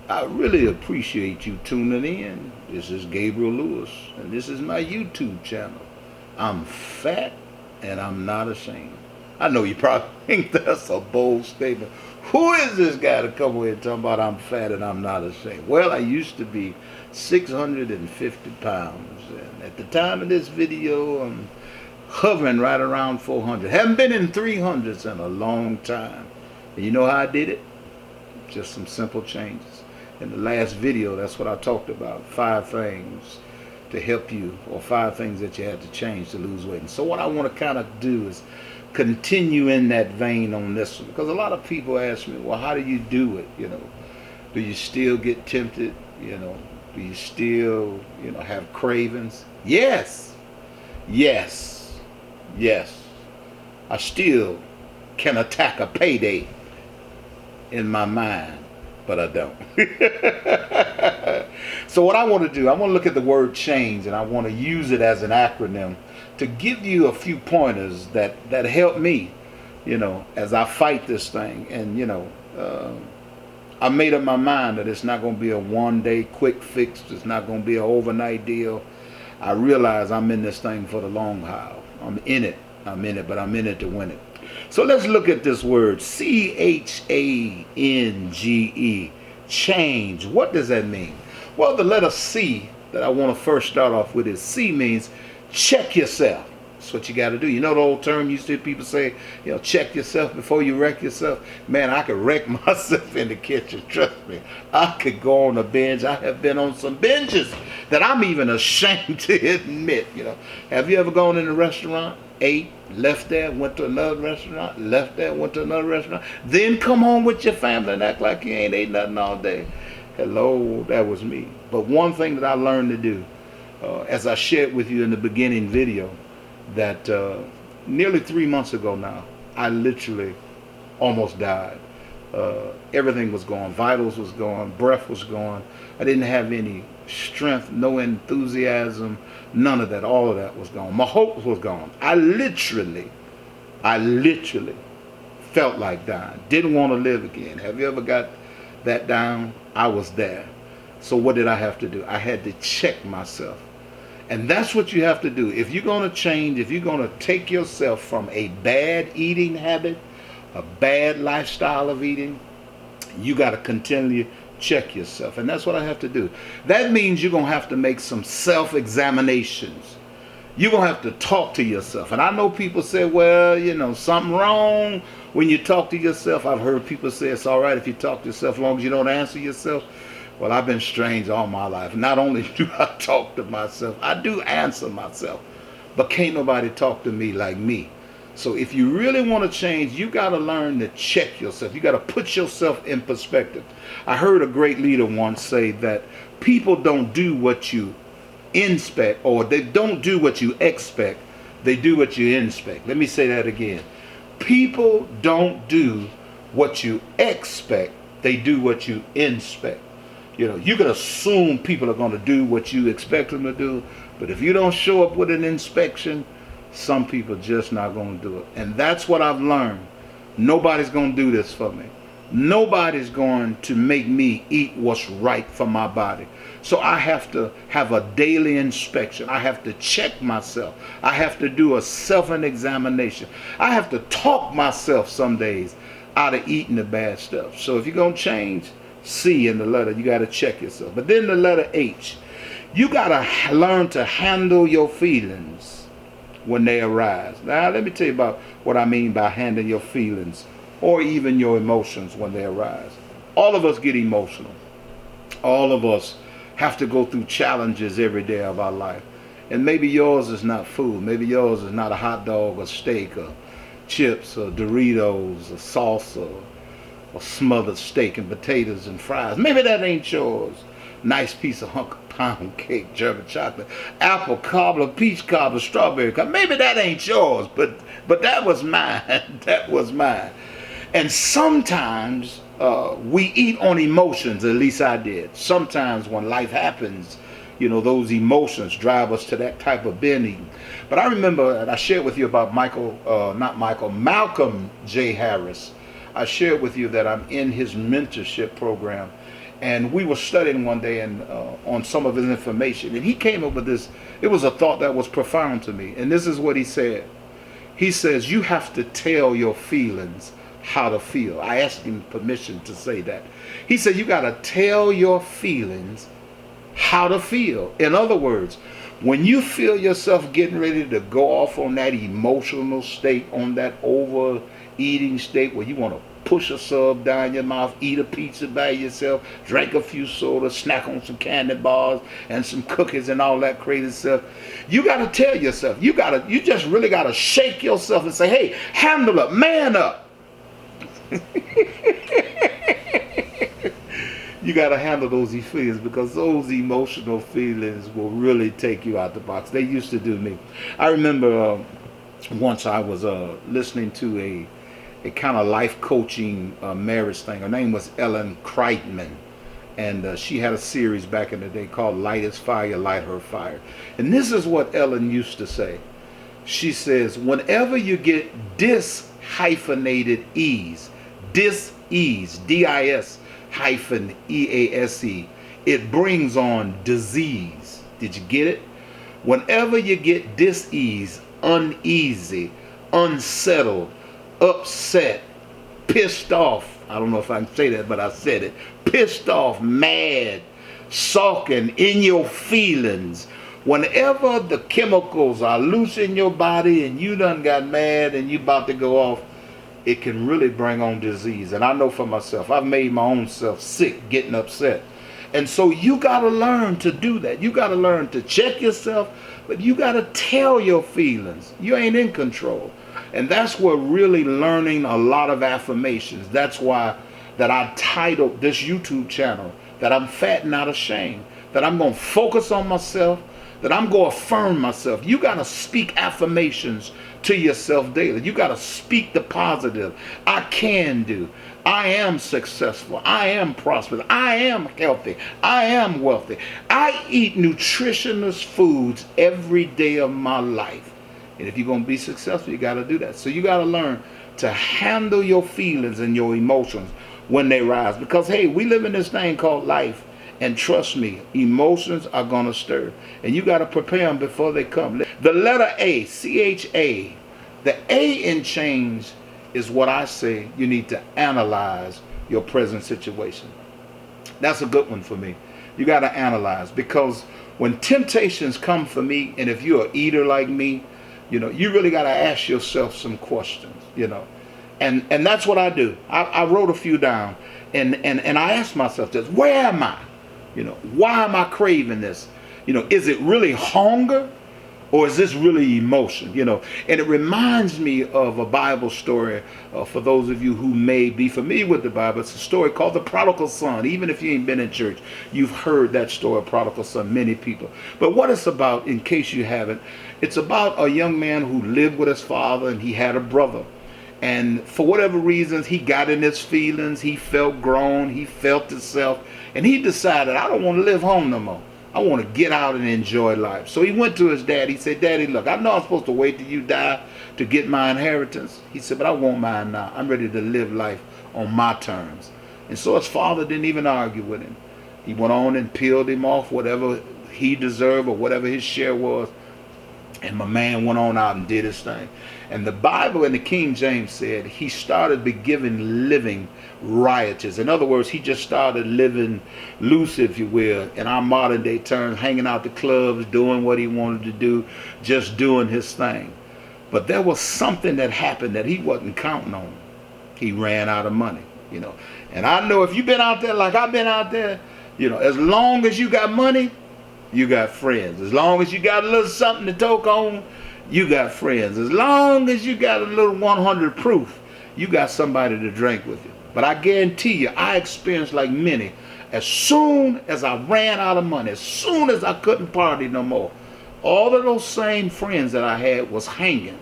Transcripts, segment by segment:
I really appreciate you tuning in. This is Gabriel Lewis, and this is my YouTube channel. I'm fat, and I'm not ashamed. I know you probably think that's a bold statement. Who is this guy to come over here talking about I'm fat and I'm not ashamed? Well, I used to be 650 pounds, and at the time of this video, I'm hovering right around 400. Haven't been in 300s in a long time. And you know how I did it? Just some simple changes. In the last video, that's what I talked about. 5 things to help you, or 5 things that you had to change to lose weight. And so what I want to kind of do is continue in that vein on this one. Because a lot of people ask me, well, how do you do it? Do you still get tempted? Do you still, have cravings? Yes. I still can attack a payday in my mind, but I don't. So what I want to do, I want to look at the word change, and I want to use it as an acronym to give you a few pointers that help me, as I fight this thing. And I made up my mind that it's not going to be a one-day quick fix. It's not going to be an overnight deal. I realize I'm in this thing for the long haul. I'm in it, but I'm in it to win it. So let's look at this word, C.H.A.N.G.E, change. What does that mean? Well, the letter C that I want to first start off with is C means check yourself. That's what you got to do. You know the old term you see people say, check yourself before you wreck yourself. Man, I could wreck myself in the kitchen. Trust me. I could go on a binge. I have been on some binges that I'm even ashamed to admit. Have you ever gone in a restaurant, ate, left there, went to another restaurant, left there, went to another restaurant, then come home with your family and act like you ain't ate nothing all day? Hello, that was me. But one thing that I learned to do, as I shared with you in the beginning video, that nearly 3 months ago now, I literally almost died. Everything was gone. Vitals was gone. Breath was gone. I didn't have any strength, no enthusiasm, none of that. All of that was gone. My hope was gone. I literally felt like dying. Didn't want to live again. Have you ever got that down? I was there. So what did I have to do? I had to check myself. And that's what you have to do. If you're going to change, if you're going to take yourself from a bad eating habit, a bad lifestyle of eating, you got to continually check yourself. And that's what I have to do. That means you're going to have to make some self-examinations. You're going to have to talk to yourself. And I know people say, well, something wrong when you talk to yourself. I've heard people say it's all right if you talk to yourself as long as you don't answer yourself. Well, I've been strange all my life. Not only do I talk to myself, I do answer myself. But can't nobody talk to me like me. So if you really want to change, you got to learn to check yourself. You got to put yourself in perspective. I heard a great leader once say that people don't do what you inspect, or they don't do what you expect. They do what you inspect. Let me say that again. People don't do what you expect. They do what you inspect. You can assume people are going to do what you expect them to do, but if you don't show up with an inspection, some people are just not going to do it. And that's what I've learned. Nobody's going to do this for me. Nobody's going to make me eat what's right for my body. So I have to have a daily inspection. I have to check myself. I have to do a self-examination. I have to talk myself some days out of eating the bad stuff. So if you're going to change, C in the letter, you got to check yourself. But then the letter H, you got to learn to handle your feelings when they arise. Now, let me tell you about what I mean by handling your feelings or even your emotions when they arise. All of us get emotional. All of us have to go through challenges every day of our life. And maybe yours is not food. Maybe yours is not a hot dog or steak or chips or Doritos or salsa or smothered steak and potatoes and fries. Maybe that ain't yours. Nice piece of hunk of pound cake, German chocolate, apple cobbler, peach cobbler, strawberry cobbler. Maybe that ain't yours, but that was mine. That was mine. And sometimes we eat on emotions, at least I did. Sometimes when life happens, those emotions drive us to that type of binge eating. But I remember, and I shared with you about Malcolm J. Harris. I shared with you that I'm in his mentorship program. And we were studying one day and on some of his information, and he came up with this. It was a thought that was profound to me, and this is what he said. He says, you have to tell your feelings how to feel. I asked him permission to say that. He said, you got to tell your feelings how to feel. In other words, when you feel yourself getting ready to go off on that emotional state, on that overeating state where you want to push a sub down your mouth, eat a pizza by yourself, drink a few sodas, snack on some candy bars and some cookies and all that crazy stuff, you got to tell yourself, you just really got to shake yourself and say, hey, handle up, man up. You got to handle those feelings, because those emotional feelings will really take you out the box. They used to do me. I remember once I was listening to a kind of life coaching marriage thing. Her name was Ellen Kreitman, and she had a series back in the day called Light is Fire, Light Her Fire. And this is what Ellen used to say. She says, whenever you get dis-hyphenated ease, dis-ease, D-I-S hyphen E-A-S-E, it brings on disease. Did you get it? Whenever you get dis-ease, uneasy, unsettled, upset, pissed off, I don't know if I can say that, but I said it, pissed off, mad, sulking, in your feelings, whenever the chemicals are loose in your body and you done got mad and you about to go off, it can really bring on disease. And I know for myself, I've made my own self sick getting upset. And so you got to learn to do that. You got to learn to check yourself, but you got to tell your feelings. You ain't in control. And that's where really learning a lot of affirmations. That's why that I titled this YouTube channel that I'm fat and not ashamed. That I'm going to focus on myself. That I'm going to affirm myself. You got to speak affirmations to yourself daily. You got to speak the positive. I can do. I am successful. I am prosperous. I am healthy. I am wealthy. I eat nutritious foods every day of my life. And if you're going to be successful, you got to do that. So you got to learn to handle your feelings and your emotions when they rise. Because, hey, we live in this thing called life. And trust me, emotions are going to stir. And you got to prepare them before they come. The letter A, C-H-A, the A in change is what I say you need to analyze your present situation. That's a good one for me. You got to analyze, because when temptations come for me, and if you're an eater like me, you know, you really got to ask yourself some questions, you know. And that's what I do. I wrote a few down, and I asked myself this: where am I? You know, why am I craving this? You know, is it really hunger, or is this really emotion? You know, and it reminds me of a Bible story. For those of you who may be familiar with the Bible, it's a story called the Prodigal Son. Even if you ain't been in church, you've heard that story, Prodigal Son, many people. But what it's about, in case you haven't, it's about a young man who lived with his father, and he had a brother. And for whatever reasons, he got in his feelings. He felt grown. He felt himself. And he decided, I don't want to live home no more. I want to get out and enjoy life. So he went to his dad. He said, Daddy, look, I know I'm supposed to wait till you die to get my inheritance. He said, but I want mine now. I'm ready to live life on my terms. And so his father didn't even argue with him. He went on and peeled him off whatever he deserved or whatever his share was. And my man went on out and did his thing. And the Bible in the King.James said he started living riotous. In other words, he just started living loose, if you will, in our modern day terms, hanging out the clubs, doing what he wanted to do, just doing his thing. But there was something that happened that he wasn't counting on. He ran out of money, you know. And I know if you've been out there like I've been out there, you know, as long as you got money, you got friends. As long as you got a little something to talk on, you got friends. As long as you got a little 100 proof, you got somebody to drink with you. But I guarantee you, I experienced like many. As soon as I ran out of money, as soon as I couldn't party no more, all of those same friends that I had was hanging,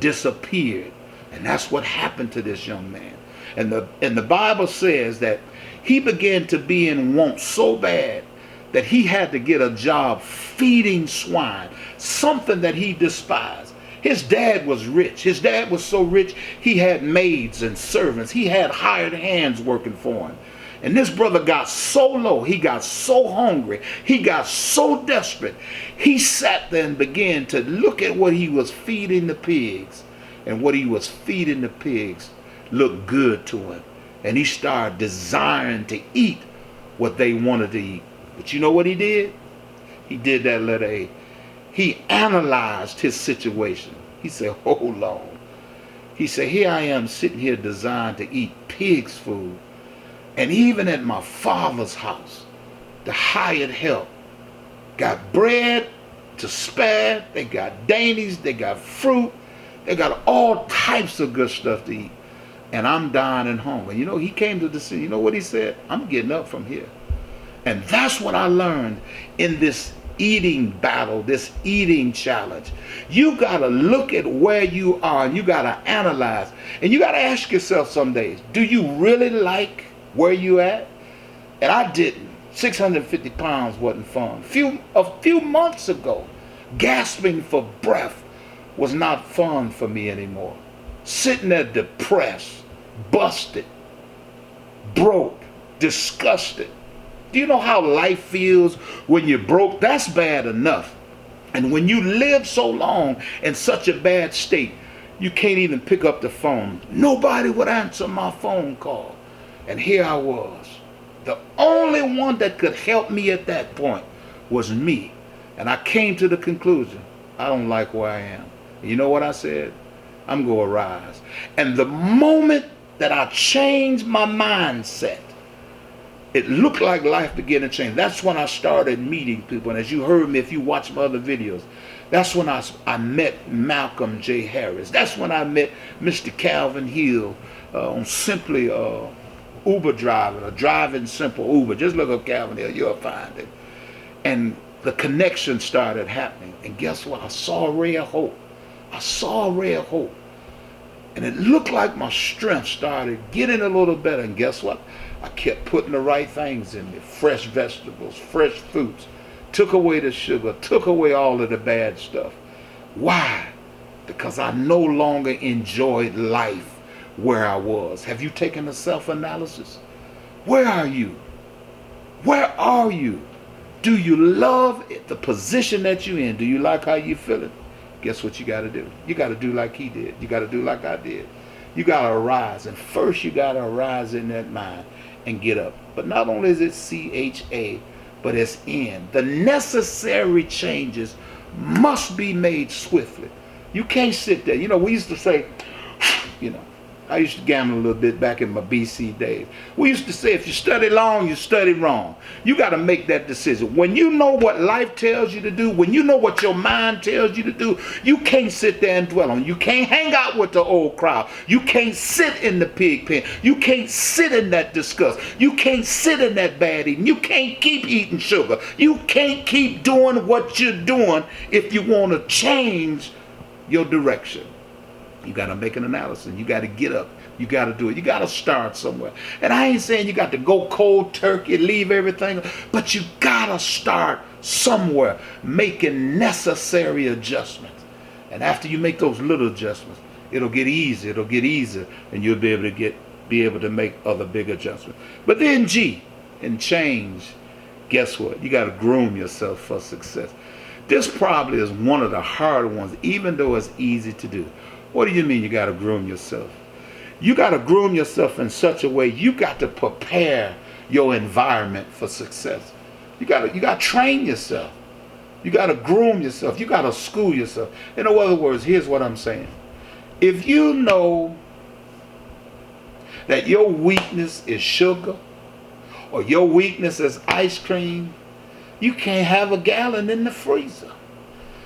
disappeared. And that's what happened to this young man. And the Bible says that he began to be in want so bad that he had to get a job feeding swine, something that he despised. His dad was rich. His dad was so rich, he had maids and servants. He had hired hands working for him. And this brother got so low, he got so hungry, he got so desperate. He sat there and began to look at what he was feeding the pigs. And what he was feeding the pigs looked good to him. And he started desiring to eat what they wanted to eat. But you know what he did? He did that letter A. He analyzed his situation. He said, hold on. He said, here I am sitting here designed to eat pig's food. And even at my father's house, the hired help got bread to spare. They got dainties. They got fruit. They got all types of good stuff to eat. And I'm dying and hungry. You know, he came to the city. You know what he said? I'm getting up from here. And that's what I learned in this eating battle, this eating challenge. You got to look at where you are and you got to analyze. And you got to ask yourself some days, do you really like where you at? And I didn't. 650 pounds wasn't fun. A few months ago, gasping for breath was not fun for me anymore. Sitting there depressed, busted, broke, disgusted. Do you know how life feels when you're broke? That's bad enough. And when you live so long in such a bad state, you can't even pick up the phone. Nobody would answer my phone call. And here I was. The only one that could help me at that point was me. And I came to the conclusion, I don't like where I am. And you know what I said? I'm going to rise. And the moment that I changed my mindset, it looked like life began to change. That's when I started meeting people. And as you heard me, if you watch my other videos, that's when I met Malcolm J. Harris. That's when I met Mr. Calvin Hill on Simply Uber driving, or driving simple Uber. Just look up Calvin Hill, you'll find it. And the connection started happening. And guess what? I saw a ray of hope. I saw a ray of hope. And it looked like my strength started getting a little better. And guess what? I kept putting the right things in me. Fresh vegetables, fresh fruits. Took away the sugar, took away all of the bad stuff. Why? Because I no longer enjoyed life where I was. Have you taken a self-analysis? Where are you? Where are you? Do you love the position that you're in? Do you like how you're feeling? Guess what you got to do? You got to do like he did. You got to do like I did. You got to arise. And first you got to arise in that mind and get up. But not only is it C.H.A., but it's N. The necessary changes must be made swiftly. You can't sit there. You know, we used to say, you know, I used to gamble a little bit back in my BC days. We used to say, if you study long, you study wrong. You got to make that decision. When you know what life tells you to do, when you know what your mind tells you to do, you can't sit there and dwell on it. You can't hang out with the old crowd. You can't sit in the pig pen. You can't sit in that disgust. You can't sit in that bad eating. You can't keep eating sugar. You can't keep doing what you're doing if you want to change your direction. You got to make an analysis. You got to get up. You got to do it. You got to start somewhere. And I ain't saying you got to go cold turkey, leave everything, but you got to start somewhere making necessary adjustments. And after you make those little adjustments, it'll get easier. It'll get easier, and you'll be able to make other big adjustments. But then G, in change, guess what? You got to groom yourself for success. This probably is one of the harder ones, even though it's easy to do. What do you mean you got to groom yourself? You got to groom yourself in such a way, you got to prepare your environment for success. You got to train yourself. You got to groom yourself. You got to school yourself. In other words, here's what I'm saying. If you know that your weakness is sugar, or your weakness is ice cream, you can't have a gallon in the freezer.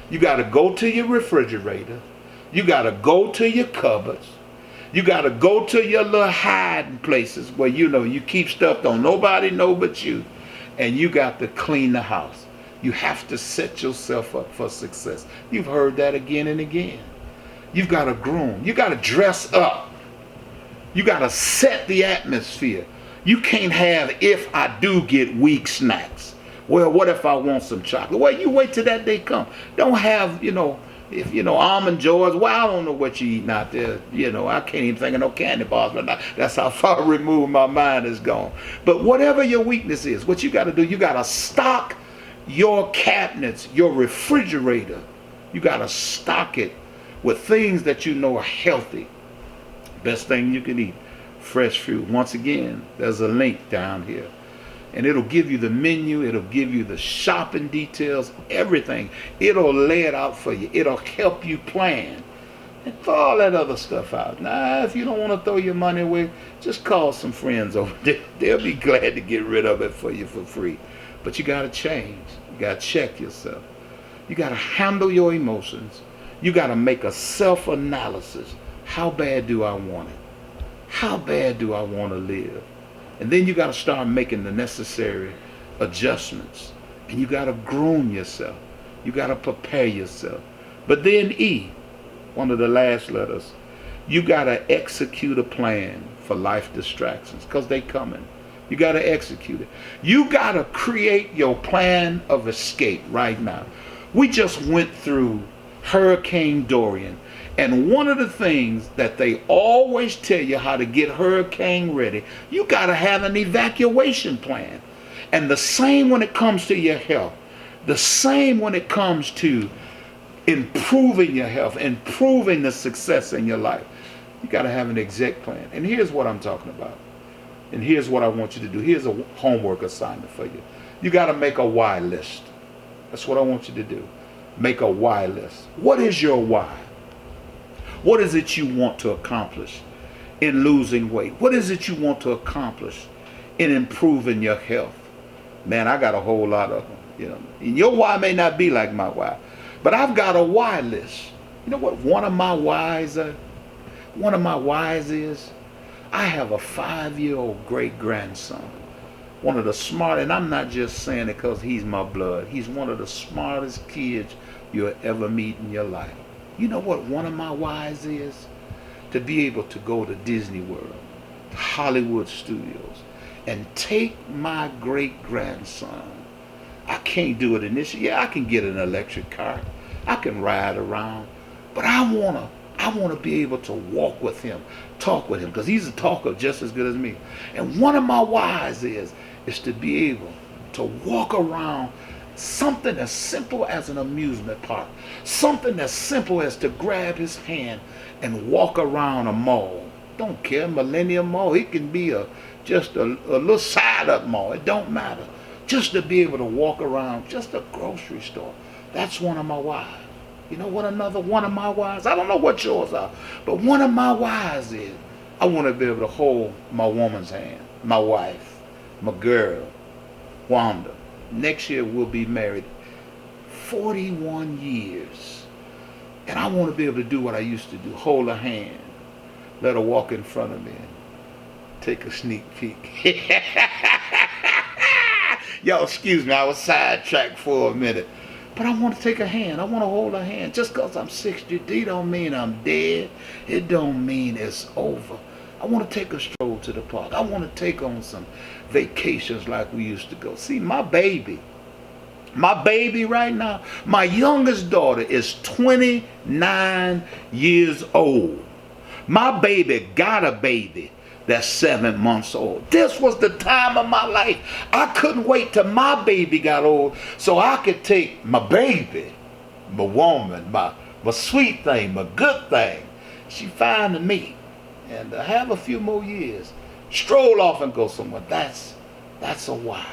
You got to go to your refrigerator. You got to go to your cupboards. You got to go to your little hiding places where you know you keep stuff don't nobody know but you. And you got to clean the house. You have to set yourself up for success. You've heard that again and again. You've got to groom. You got to dress up. You got to set the atmosphere. You can't have, if I do get weak snacks. Well, what if I want some chocolate? Well, you wait till that day comes. Don't have, If you know almond joys, well, I don't know what you eating out there. You know, I can't even think of no candy bars right now. That's how far removed my mind is gone. But whatever your weakness is, what you got to do, you got to stock your cabinets, your refrigerator. You got to stock it with things that you know are healthy. Best thing you can eat, fresh fruit. Once again, there's a link down here. And it'll give you the menu, it'll give you the shopping details, everything. It'll lay it out for you. It'll help you plan. And throw all that other stuff out. Now, if you don't want to throw your money away, just call some friends over there. They'll be glad to get rid of it for you for free. But you got to change. You got to check yourself. You got to handle your emotions. You got to make a self-analysis. How bad do I want it? How bad do I want to live? And then you got to start making the necessary adjustments. And you got to groom yourself. You got to prepare yourself. But then E, one of the last letters, you got to execute a plan for life distractions because they coming. You got to execute it. You got to create your plan of escape right now. We just went through Hurricane Dorian. And one of the things that they always tell you how to get hurricane ready, you got to have an evacuation plan. And the same when it comes to your health. The same when it comes to improving your health, improving the success in your life. You got to have an exec plan. And here's what I'm talking about. And here's what I want you to do. Here's a homework assignment for you. You got to make a why list. That's what I want you to do. Make a why list. What is your why? What is it you want to accomplish in losing weight? What is it you want to accomplish in improving your health? Man, I got a whole lot of them. You know, and your why may not be like my why, but I've got a why list. You know what one of my whys is? I have a 5-year-old great-grandson. One of the smart, and I'm not just saying it because he's my blood. He's one of the smartest kids you'll ever meet in your life. You know what one of my whys is? To be able to go to Disney World, to Hollywood Studios, and take my great-grandson. I can't do it initially. Yeah, I can get an electric car. I can ride around. But I wanna be able to walk with him, talk with him, because he's a talker just as good as me. And one of my whys is to be able to walk around something as simple as an amusement park, something as simple as to grab his hand and walk around a mall. Don't care, Millennium Mall, it can be just a little side-up mall, it don't matter. Just to be able to walk around just a grocery store. That's one of my whys. You know what another one of my whys? I don't know what yours are, but one of my whys is I want to be able to hold my woman's hand, my wife, my girl, Wanda. Next year we'll be married 41 years. And I want to be able to do what I used to do, hold her hand, let her walk in front of me, and take a sneak peek. Y'all, excuse me, I was sidetracked for a minute. But I want to take her hand. I want to hold her hand. Just because I'm 60, don't mean I'm dead. It don't mean it's over. I want to take a stroll to the park. I want to take on some vacations like we used to go. See, my baby right now, my youngest daughter is 29 years old. My baby got a baby that's 7 months old. This was the time of my life. I couldn't wait till my baby got old so I could take my baby, my woman, my sweet thing, my good thing. She fine to me. And have a few more years. Stroll off and go somewhere. That's a why.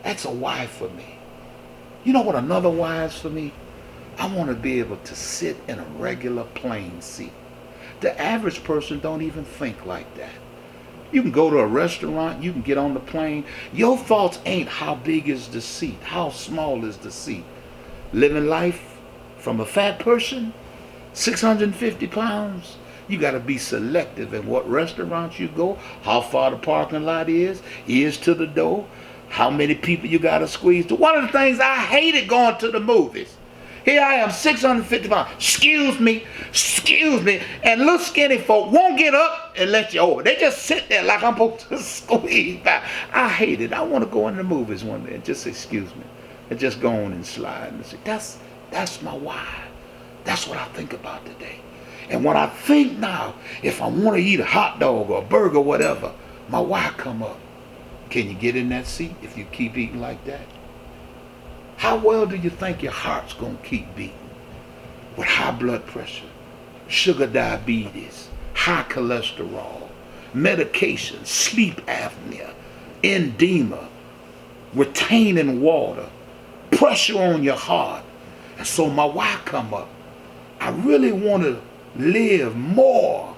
That's a why for me. You know what another why is for me? I want to be able to sit in a regular plane seat. The average person don't even think like that. You can go to a restaurant, you can get on the plane. Your thoughts ain't how big is the seat, how small is the seat. Living life from a fat person, 650 pounds, you got to be selective in what restaurants you go, how far the parking lot is to the door, how many people you got to squeeze to. One of the things I hated going to the movies. Here I am, 650 pounds. Excuse me. And little skinny folk won't get up and let you over. They just sit there like I'm supposed to squeeze by. I hate it. I want to go in the movies one day and just say, excuse me. And just go on and slide and say, that's my why. That's what I think about today. And when I think now, if I want to eat a hot dog or a burger or whatever, my wife come up. Can you get in that seat if you keep eating like that? How well do you think your heart's going to keep beating? With high blood pressure, sugar diabetes, high cholesterol, medication, sleep apnea, edema, retaining water, pressure on your heart. And so my wife come up. I really want to live more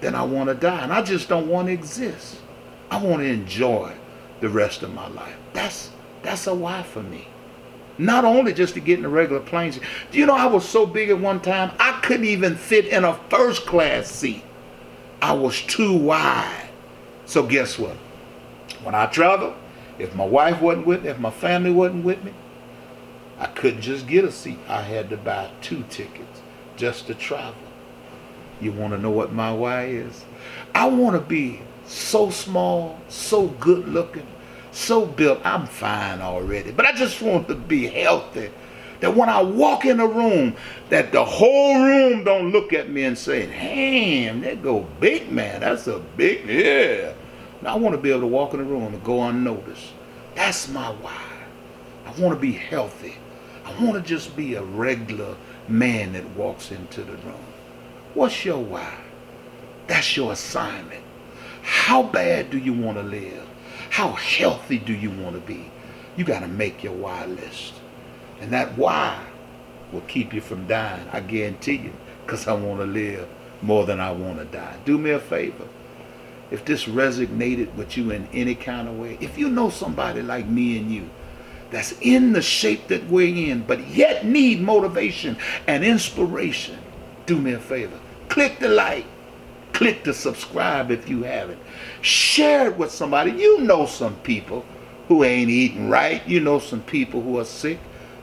than I want to die. And I just don't want to exist. I want to enjoy the rest of my life. That's a why for me. Not only just to get in the regular planes. Do you know I was so big at one time, I couldn't even fit in a first class seat. I was too wide. So guess what? When I travel, if my wife wasn't with me, if my family wasn't with me, I couldn't just get a seat. I had to buy 2 tickets just to travel. You want to know what my why is? I want to be so small, so good looking, so built. I'm fine already, but I just want to be healthy. That when I walk in a room, that the whole room don't look at me and say, damn, there go big man. That's a big, yeah. Now, I want to be able to walk in the room and go unnoticed. That's my why. I want to be healthy. I want to just be a regular man that walks into the room. What's your why? That's your assignment. How bad do you want to live? How healthy do you want to be? You got to make your why list. And that why will keep you from dying, I guarantee you, because I want to live more than I want to die. Do me a favor. If this resonated with you in any kind of way, if you know somebody like me and you that's in the shape that we're in, but yet need motivation and inspiration, do me a favor. Click the like. Click the subscribe if you haven't. Share it with somebody. You know some people who ain't eating right. You know some people who are sick.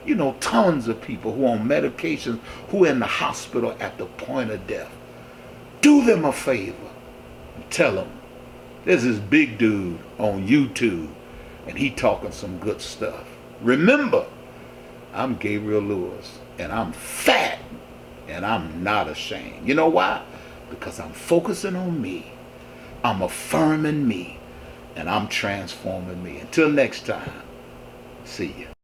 You know tons of people who are on medications, who are in the hospital at the point of death. Do them a favor. Tell them, there's this big dude on YouTube, and he talking some good stuff. Remember, I'm Gabriel Lewis, and I'm fat, and I'm not ashamed. You know why? Because I'm focusing on me. I'm affirming me, and I'm transforming me. Until next time, see ya.